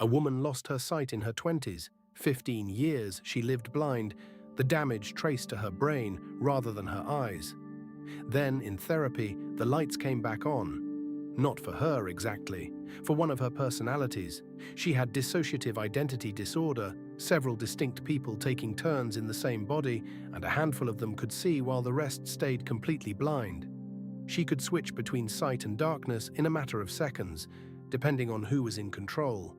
A woman lost her sight in her 20s. 15 years she lived blind, the damage traced to her brain rather than her eyes. Then, in therapy, the lights came back on. Not for her exactly, for one of her personalities. She had dissociative identity disorder, several distinct people taking turns in the same body, and a handful of them could see while the rest stayed completely blind. She could switch between sight and darkness in a matter of seconds, depending on who was in control.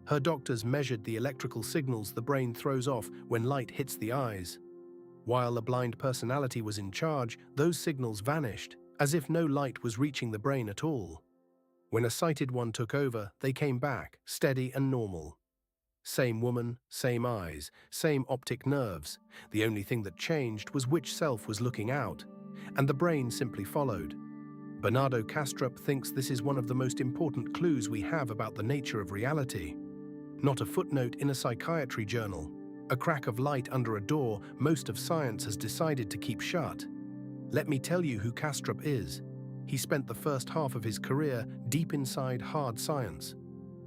Her doctors measured the electrical signals the brain throws off when light hits the eyes. While a blind personality was in charge, those signals vanished, as if no light was reaching the brain at all. When a sighted one took over, they came back, steady and normal. Same woman, same eyes, same optic nerves. The only thing that changed was which self was looking out, and the brain simply followed. Bernardo Kastrup thinks this is one of the most important clues we have about the nature of reality. Not a footnote in a psychiatry journal, a crack of light under a door most of science has decided to keep shut. Let me tell you who Kastrup is. He spent the first half of his career deep inside hard science.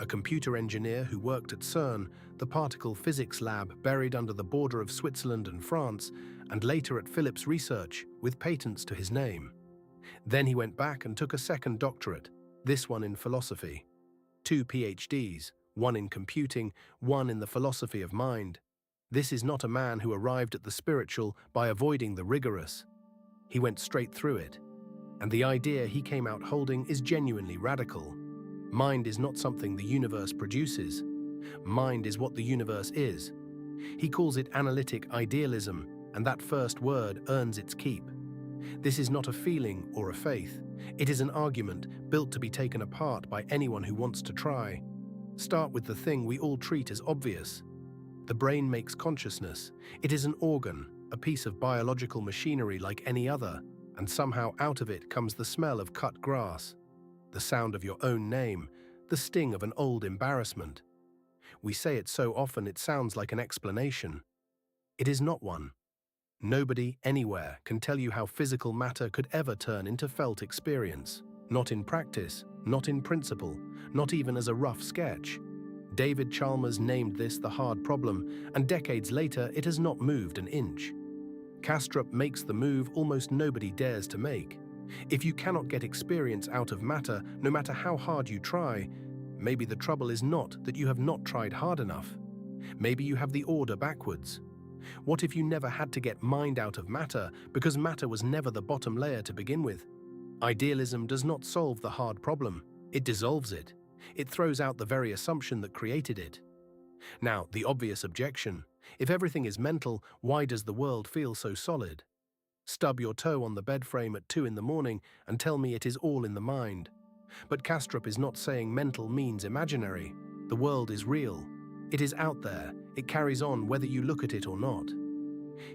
A computer engineer who worked at CERN, the particle physics lab buried under the border of Switzerland and France, and later at Philips Research, with patents to his name. Then he went back and took a second doctorate, this one in philosophy. 2 PhDs, one in computing, one in the philosophy of mind. This is not a man who arrived at the spiritual by avoiding the rigorous. He went straight through it. And the idea he came out holding is genuinely radical. Mind is not something the universe produces. Mind is what the universe is. He calls it analytic idealism, and that first word earns its keep. This is not a feeling or a faith. It is an argument built to be taken apart by anyone who wants to try. Start with the thing we all treat as obvious. The brain makes consciousness. It is an organ, a piece of biological machinery like any other, and somehow out of it comes the smell of cut grass, the sound of your own name, the sting of an old embarrassment. We say it so often it sounds like an explanation. It is not one. Nobody, anywhere, can tell you how physical matter could ever turn into felt experience. Not in practice, not in principle, not even as a rough sketch. David Chalmers named this the hard problem, and decades later it has not moved an inch. Kastrup makes the move almost nobody dares to make. If you cannot get experience out of matter, no matter how hard you try, maybe the trouble is not that you have not tried hard enough. Maybe you have the order backwards. What if you never had to get mind out of matter because matter was never the bottom layer to begin with? Idealism does not solve the hard problem. It dissolves it. It throws out the very assumption that created it. Now, the obvious objection: if everything is mental, why does the world feel so solid? Stub your toe on the bed frame at 2 in the morning and tell me it is all in the mind. But Kastrup is not saying mental means imaginary. The world is real. It is out there. It carries on whether you look at it or not.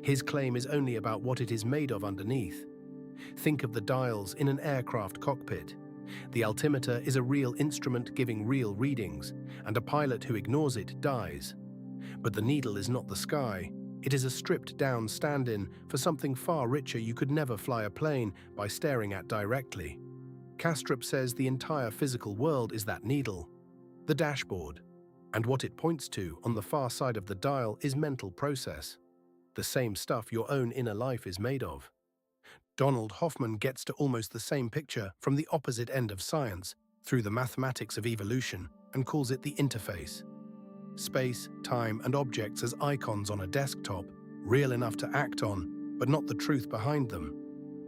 His claim is only about what it is made of underneath. Think of the dials in an aircraft cockpit. The altimeter is a real instrument giving real readings, and a pilot who ignores it dies. But the needle is not the sky. It is a stripped-down stand-in for something far richer you could never fly a plane by staring at directly. Kastrup says the entire physical world is that needle, the dashboard, and what it points to on the far side of the dial is mental process, the same stuff your own inner life is made of. Donald Hoffman gets to almost the same picture from the opposite end of science, through the mathematics of evolution, and calls it the interface. Space, time, and objects as icons on a desktop, real enough to act on, but not the truth behind them.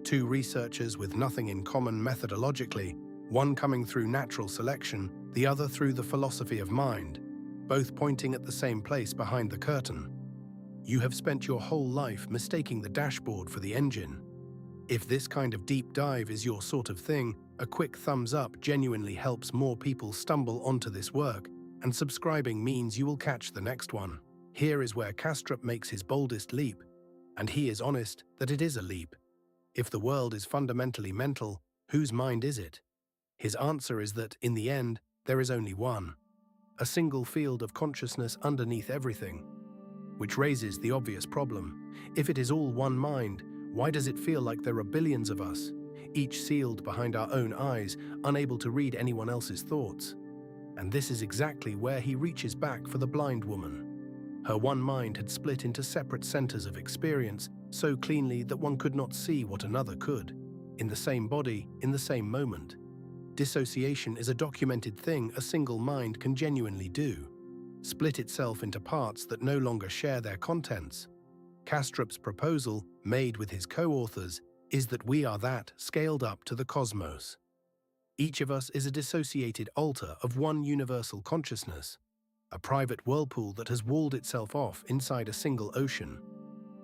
Two researchers with nothing in common methodologically, one coming through natural selection, the other through the philosophy of mind, both pointing at the same place behind the curtain. You have spent your whole life mistaking the dashboard for the engine. If this kind of deep dive is your sort of thing, a quick thumbs up genuinely helps more people stumble onto this work, and subscribing means you will catch the next one. Here is where Kastrup makes his boldest leap, and he is honest that it is a leap. If the world is fundamentally mental, whose mind is it? His answer is that, in the end, there is only one. A single field of consciousness underneath everything. Which raises the obvious problem. If it is all one mind, why does it feel like there are billions of us, each sealed behind our own eyes, unable to read anyone else's thoughts? And this is exactly where he reaches back for the blind woman. Her one mind had split into separate centers of experience so cleanly that one could not see what another could, in the same body, in the same moment. Dissociation is a documented thing a single mind can genuinely do. Split itself into parts that no longer share their contents. Kastrup's proposal, made with his co-authors, is that we are that scaled up to the cosmos. Each of us is a dissociated alter of one universal consciousness, a private whirlpool that has walled itself off inside a single ocean.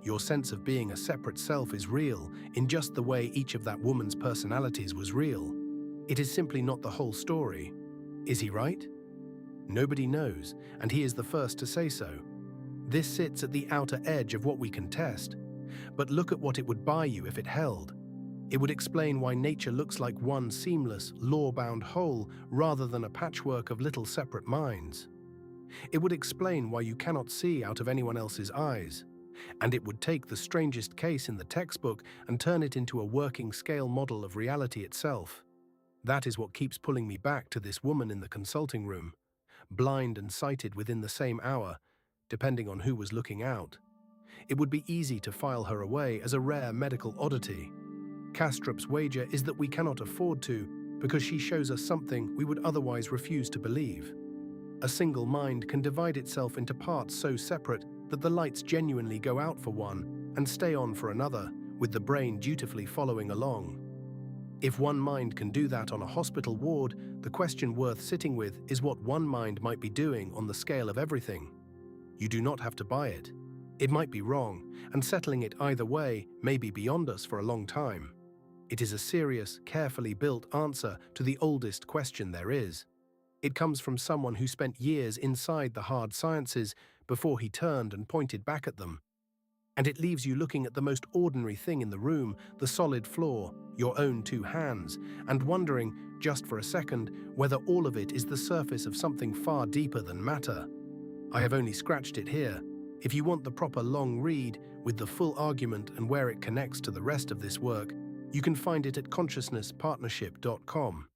Your sense of being a separate self is real in just the way each of that woman's personalities was real. It is simply not the whole story. Is he right? Nobody knows, and he is the first to say so. This sits at the outer edge of what we can test. But look at what it would buy you if it held. It would explain why nature looks like one seamless, law-bound whole rather than a patchwork of little separate minds. It would explain why you cannot see out of anyone else's eyes. And it would take the strangest case in the textbook and turn it into a working-scale model of reality itself. That is what keeps pulling me back to this woman in the consulting room, blind and sighted within the same hour, depending on who was looking out. It would be easy to file her away as a rare medical oddity. Kastrup's wager is that we cannot afford to, because she shows us something we would otherwise refuse to believe. A single mind can divide itself into parts so separate that the lights genuinely go out for one and stay on for another, with the brain dutifully following along. If one mind can do that on a hospital ward, the question worth sitting with is what one mind might be doing on the scale of everything. You do not have to buy it. It might be wrong, and settling it either way may be beyond us for a long time. It is a serious, carefully built answer to the oldest question there is. It comes from someone who spent years inside the hard sciences before he turned and pointed back at them. And it leaves you looking at the most ordinary thing in the room, the solid floor, your own two hands, and wondering, just for a second, whether all of it is the surface of something far deeper than matter. I have only scratched it here. If you want the proper long read, with the full argument and where it connects to the rest of this work, you can find it at consciousnesspartnership.com.